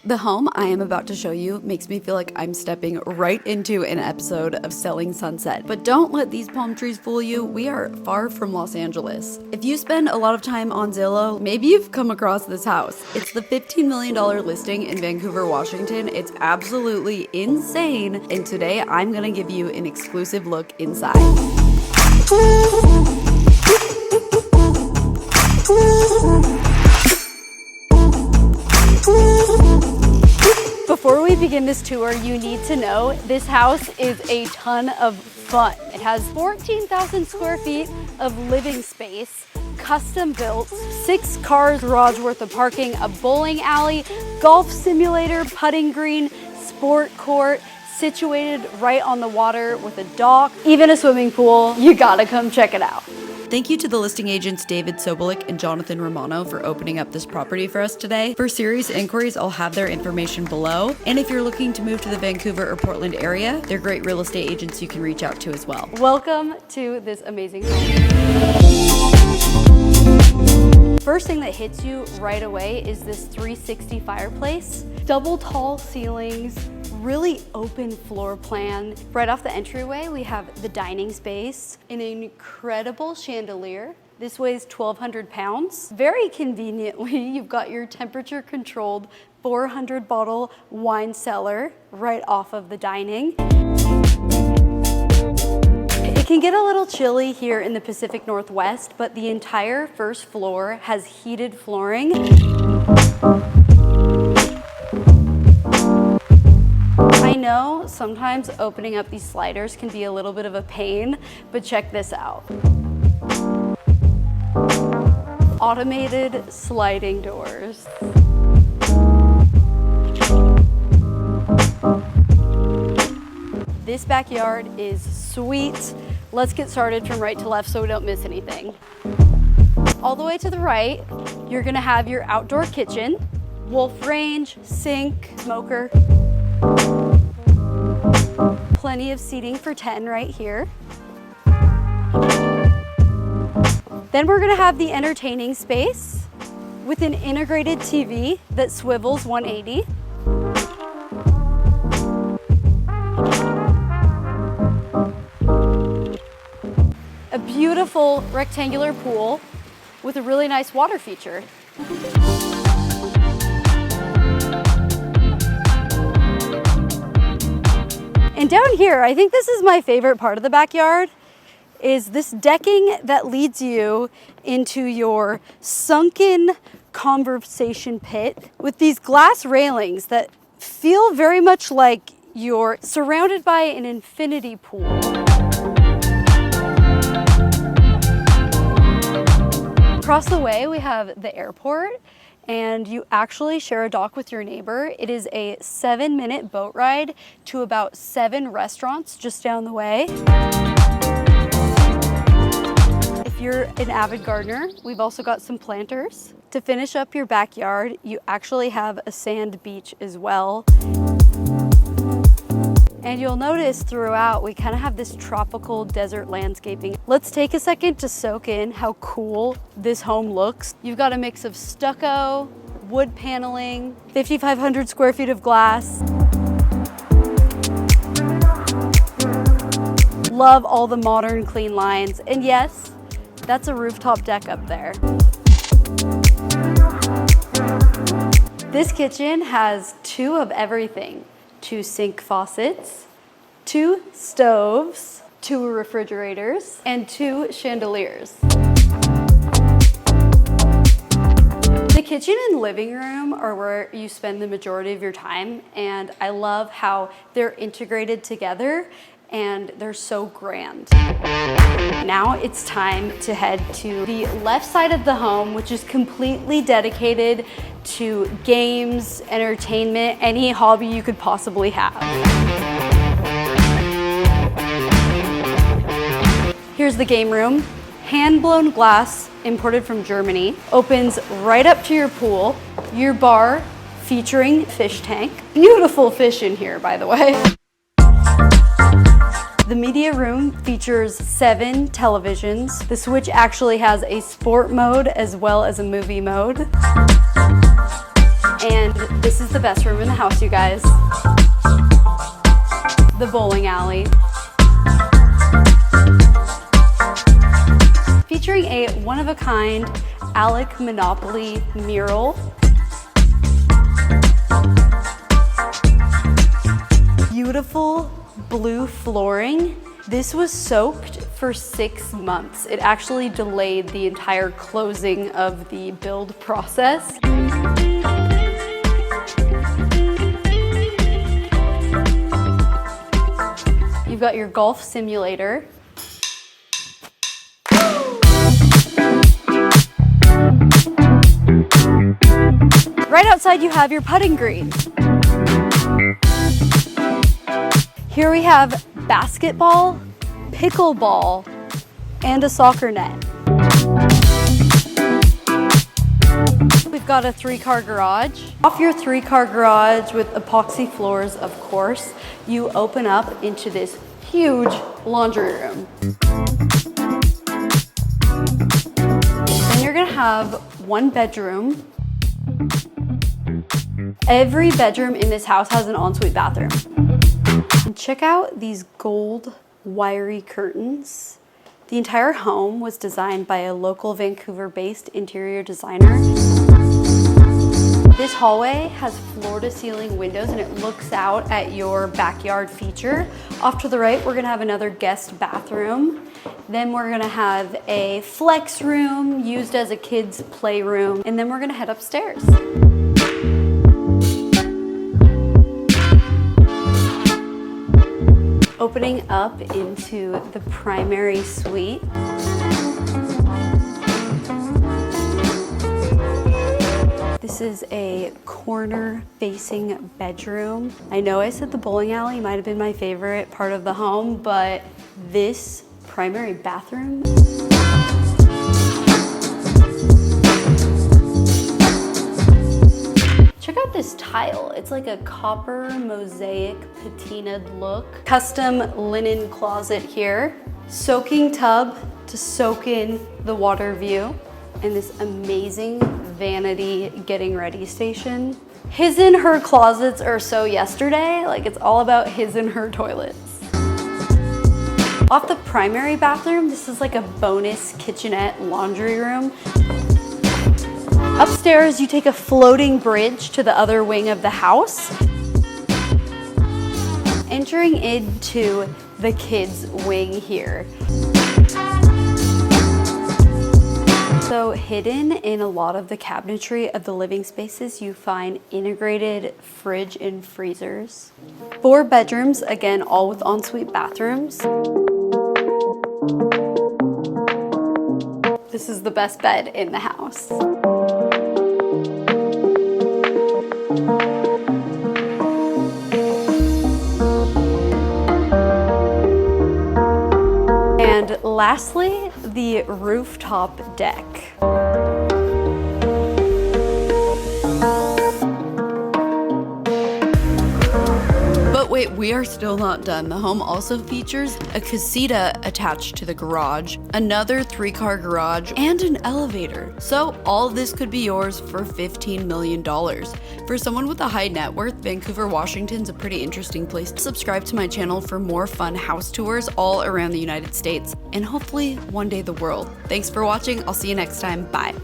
The home I am about to show you makes me feel like I'm stepping right into an episode of Selling Sunset. But don't let these palm trees fool you, we are far from Los Angeles. If you spend a lot of time on Zillow, maybe you've come across this house. It's the $15 million listing in Vancouver, Washington. It's absolutely insane, and today I'm gonna give you an exclusive look inside. Before we begin this tour, you need to know this house is a ton of fun. It has 14,000 square feet of living space, custom built, 6 cars garage worth of parking, a bowling alley, golf simulator, putting green, sport court, situated right on the water with a dock, even a swimming pool. You gotta come check it out. Thank you to the listing agents David Sobolik and Jonathan Romano for opening up this property for us today. For serious inquiries, I'll have their information below. And if you're looking to move to the Vancouver or Portland area, they're great real estate agents you can reach out to as well. Welcome to this amazing home. First thing that hits you right away is this 360 fireplace. Double tall ceilings, really open floor plan. Right off the entryway, we have the dining space, an incredible chandelier. This weighs 1,200 pounds. Very conveniently, you've got your temperature controlled 400 bottle wine cellar right off of the dining. It can get a little chilly here in the Pacific Northwest, but the entire first floor has heated flooring. I know sometimes opening up these sliders can be a little bit of a pain, but check this out. Automated sliding doors. This backyard is sweet. Let's get started from right to left so we don't miss anything. All the way to the right, you're gonna have your outdoor kitchen, wolf range, sink, smoker. Plenty of seating for 10 right here. Then we're gonna have the entertaining space with an integrated TV that swivels 180. A beautiful rectangular pool with a really nice water feature. And down here, I think this is my favorite part of the backyard, is this decking that leads you into your sunken conversation pit with these glass railings that feel very much like you're surrounded by an infinity pool. Across the way, we have the airport, and you actually share a dock with your neighbor. It is a 7-minute boat ride to about 7 restaurants just down the way. If you're an avid gardener, we've also got some planters. To finish up your backyard, you actually have a sand beach as well. And you'll notice throughout, we kind of have this tropical desert landscaping. Let's take a second to soak in how cool this home looks. You've got a mix of stucco, wood paneling, 5,500 square feet of glass. Love all the modern clean lines. And yes, that's a rooftop deck up there. This kitchen has 2 of everything. 2 sink faucets, 2 stoves, 2 refrigerators, and 2 chandeliers. The kitchen and living room are where you spend the majority of your time, and I love how they're integrated together and they're so grand. Now it's time to head to the left side of the home, which is completely dedicated to games, entertainment, any hobby you could possibly have. Here's the game room. Hand-blown glass imported from Germany. Opens right up to your pool. Your bar featuring fish tank. Beautiful fish in here, by the way. The media room features 7 televisions. The Switch actually has a sport mode as well as a movie mode. And this is the best room in the house, you guys. The bowling alley. Featuring a one-of-a-kind Alec Monopoly mural. Beautiful blue flooring. This was soaked for 6 months. It actually delayed the entire closing of the build process. You've got your golf simulator. Right outside you have your putting green. Here we have basketball, pickleball, and a soccer net. We've got a 3-car garage. Off your 3-car garage with epoxy floors, of course, you open up into this huge laundry room. Then you're gonna have 1 bedroom. Every bedroom in this house has an ensuite bathroom. And check out these gold wiry curtains. The entire home was designed by a local Vancouver-based interior designer. This hallway has floor-to-ceiling windows and it looks out at your backyard feature. Off to the right, we're gonna have another guest bathroom. Then we're gonna have a flex room used as a kid's playroom. And then we're gonna head upstairs. Opening up into the primary suite. This is a corner-facing bedroom. I know I said the bowling alley might have been my favorite part of the home, but this primary bathroom. Check out this tile. It's like a copper mosaic patinaed look. Custom linen closet here. Soaking tub to soak in the water view. And this amazing vanity getting ready station. His and her closets are so yesterday. Like, it's all about his and her toilets. Off the primary bathroom, this is like a bonus kitchenette laundry room. Upstairs, you take a floating bridge to the other wing of the house. Entering into the kids' wing here. So hidden in a lot of the cabinetry of the living spaces, you find integrated fridge and freezers. 4 bedrooms, again, all with ensuite bathrooms. This is the best bed in the house. And lastly, the rooftop deck. But wait, we are still not done. The home also features a casita attached to the garage, another 3-car garage, and an elevator. So all of this could be yours for $15 million. For someone with a high net worth, Vancouver, Washington's a pretty interesting place. Subscribe to my channel for more fun house tours all around the United States, and hopefully one day the world. Thanks for watching. I'll see you next time. Bye.